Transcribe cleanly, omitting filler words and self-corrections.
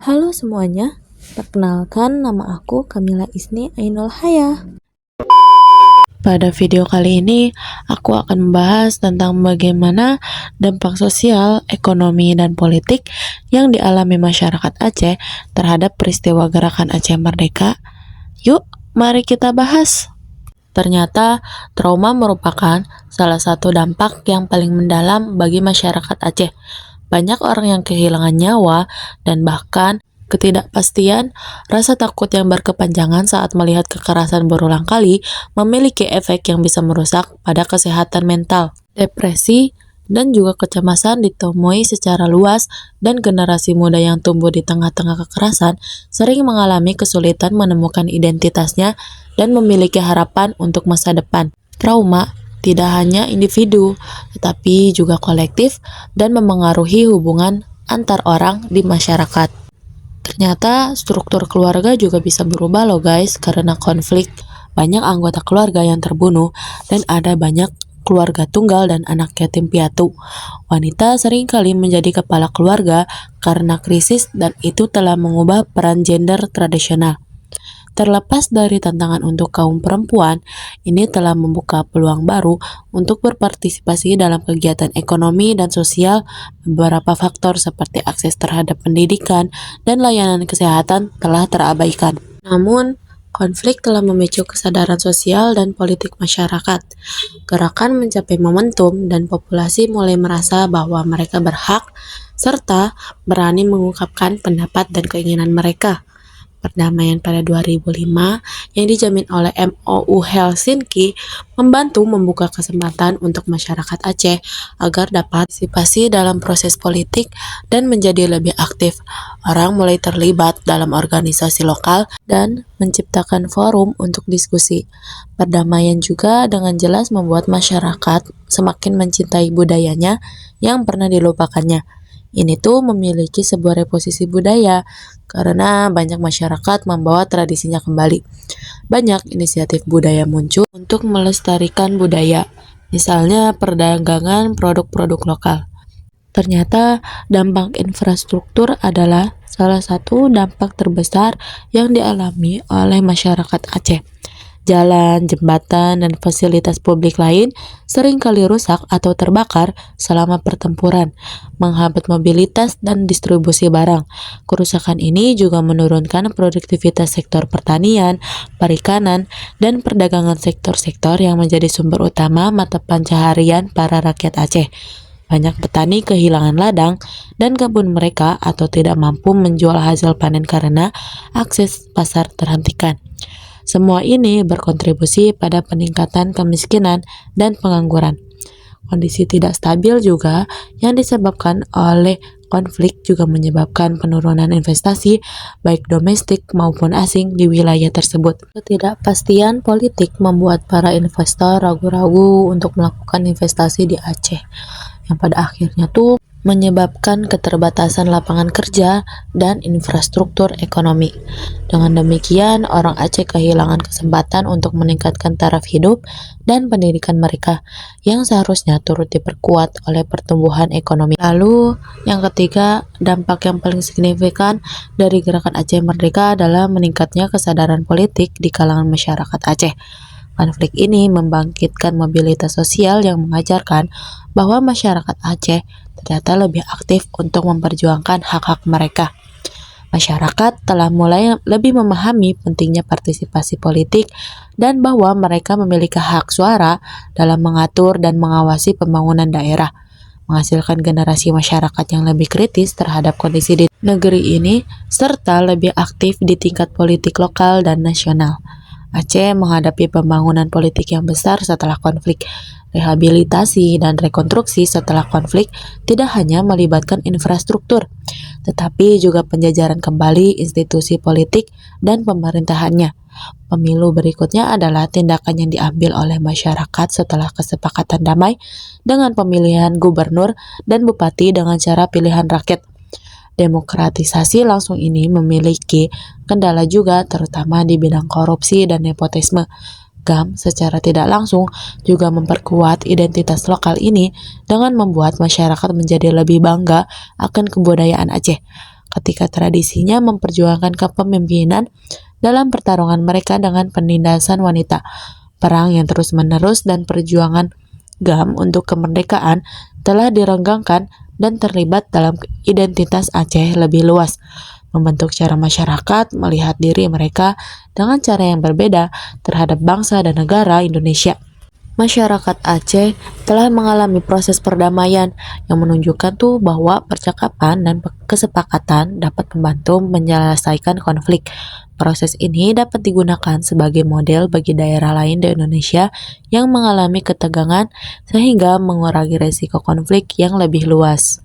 Halo semuanya, perkenalkan nama aku Kamila Isni Ainul Haya. Pada video kali ini, aku akan membahas tentang bagaimana dampak sosial, ekonomi, dan politik yang dialami masyarakat Aceh terhadap peristiwa Gerakan Aceh Merdeka. Yuk, mari kita bahas. Ternyata, trauma merupakan salah satu dampak yang paling mendalam bagi masyarakat Aceh. Banyak orang yang kehilangan nyawa dan bahkan ketidakpastian, rasa takut yang berkepanjangan saat melihat kekerasan berulang kali memiliki efek yang bisa merusak pada kesehatan mental. Depresi dan juga kecemasan ditemui secara luas dan generasi muda yang tumbuh di tengah-tengah kekerasan sering mengalami kesulitan menemukan identitasnya dan memiliki harapan untuk masa depan. Trauma tidak hanya individu, tetapi juga kolektif dan memengaruhi hubungan antar orang di masyarakat. Ternyata struktur keluarga juga bisa berubah loh guys karena konflik. Banyak anggota keluarga yang terbunuh dan ada banyak keluarga tunggal dan anak yatim piatu. Wanita seringkali menjadi kepala keluarga karena krisis dan itu telah mengubah peran gender tradisional. Terlepas dari tantangan untuk kaum perempuan, ini telah membuka peluang baru untuk berpartisipasi dalam kegiatan ekonomi dan sosial. Beberapa faktor seperti akses terhadap pendidikan dan layanan kesehatan telah terabaikan. Namun, konflik telah memicu kesadaran sosial dan politik masyarakat. Gerakan mencapai momentum dan populasi mulai merasa bahwa mereka berhak serta berani mengungkapkan pendapat dan keinginan mereka. Perdamaian pada 2005 yang dijamin oleh MOU Helsinki membantu membuka kesempatan untuk masyarakat Aceh agar dapat partisipasi dalam proses politik dan menjadi lebih aktif. Orang mulai terlibat dalam organisasi lokal dan menciptakan forum untuk diskusi. Perdamaian juga dengan jelas membuat masyarakat semakin mencintai budayanya yang pernah dilupakannya. Ini tuh memiliki sebuah reposisi budaya karena banyak masyarakat membawa tradisinya kembali. Banyak inisiatif budaya muncul untuk melestarikan budaya, misalnya perdagangan produk-produk lokal. Ternyata dampak infrastruktur adalah salah satu dampak terbesar yang dialami oleh masyarakat Aceh. Jalan, jembatan, dan fasilitas publik lain sering kali rusak atau terbakar selama pertempuran, menghambat mobilitas dan distribusi barang. Kerusakan ini juga menurunkan produktivitas sektor pertanian, perikanan, dan perdagangan sektor-sektor yang menjadi sumber utama mata pencaharian para rakyat Aceh. Banyak petani kehilangan ladang dan kebun mereka atau tidak mampu menjual hasil panen karena akses pasar terhentikan. Semua ini berkontribusi pada peningkatan kemiskinan dan pengangguran. Kondisi tidak stabil juga yang disebabkan oleh konflik juga menyebabkan penurunan investasi baik domestik maupun asing di wilayah tersebut. Ketidakpastian politik membuat para investor ragu-ragu untuk melakukan investasi di Aceh, yang pada akhirnya tuh menyebabkan keterbatasan lapangan kerja dan infrastruktur ekonomi. Dengan demikian, orang Aceh kehilangan kesempatan untuk meningkatkan taraf hidup dan pendidikan mereka yang seharusnya turut diperkuat oleh pertumbuhan ekonomi. Lalu, yang ketiga, dampak yang paling signifikan dari Gerakan Aceh Merdeka adalah meningkatnya kesadaran politik di kalangan masyarakat Aceh. Konflik ini membangkitkan mobilitas sosial yang mengajarkan bahwa masyarakat Aceh ternyata lebih aktif untuk memperjuangkan hak-hak mereka. Masyarakat telah mulai lebih memahami pentingnya partisipasi politik dan bahwa mereka memiliki hak suara dalam mengatur dan mengawasi pembangunan daerah, menghasilkan generasi masyarakat yang lebih kritis terhadap kondisi di negeri ini, serta lebih aktif di tingkat politik lokal dan nasional. Aceh menghadapi pembangunan politik yang besar setelah konflik. Rehabilitasi dan rekonstruksi setelah konflik tidak hanya melibatkan infrastruktur, tetapi juga penjajaran kembali institusi politik dan pemerintahannya. Pemilu berikutnya adalah tindakan yang diambil oleh masyarakat setelah kesepakatan damai dengan pemilihan gubernur dan bupati dengan cara pilihan rakyat. Demokratisasi langsung ini memiliki kendala juga terutama di bidang korupsi dan nepotisme. GAM secara tidak langsung juga memperkuat identitas lokal ini dengan membuat masyarakat menjadi lebih bangga akan kebudayaan Aceh. ketika tradisinya memperjuangkan kepemimpinan dalam pertarungan mereka dengan penindasan wanita. Perang yang terus-menerus dan perjuangan GAM untuk kemerdekaan telah direnggangkan dan terlibat dalam identitas Aceh lebih luas, membentuk cara masyarakat melihat diri mereka dengan cara yang berbeda terhadap bangsa dan negara Indonesia. Masyarakat Aceh telah mengalami proses perdamaian yang menunjukkan bahwa percakapan dan kesepakatan dapat membantu menyelesaikan konflik. Proses ini dapat digunakan sebagai model bagi daerah lain di Indonesia yang mengalami ketegangan sehingga mengurangi resiko konflik yang lebih luas.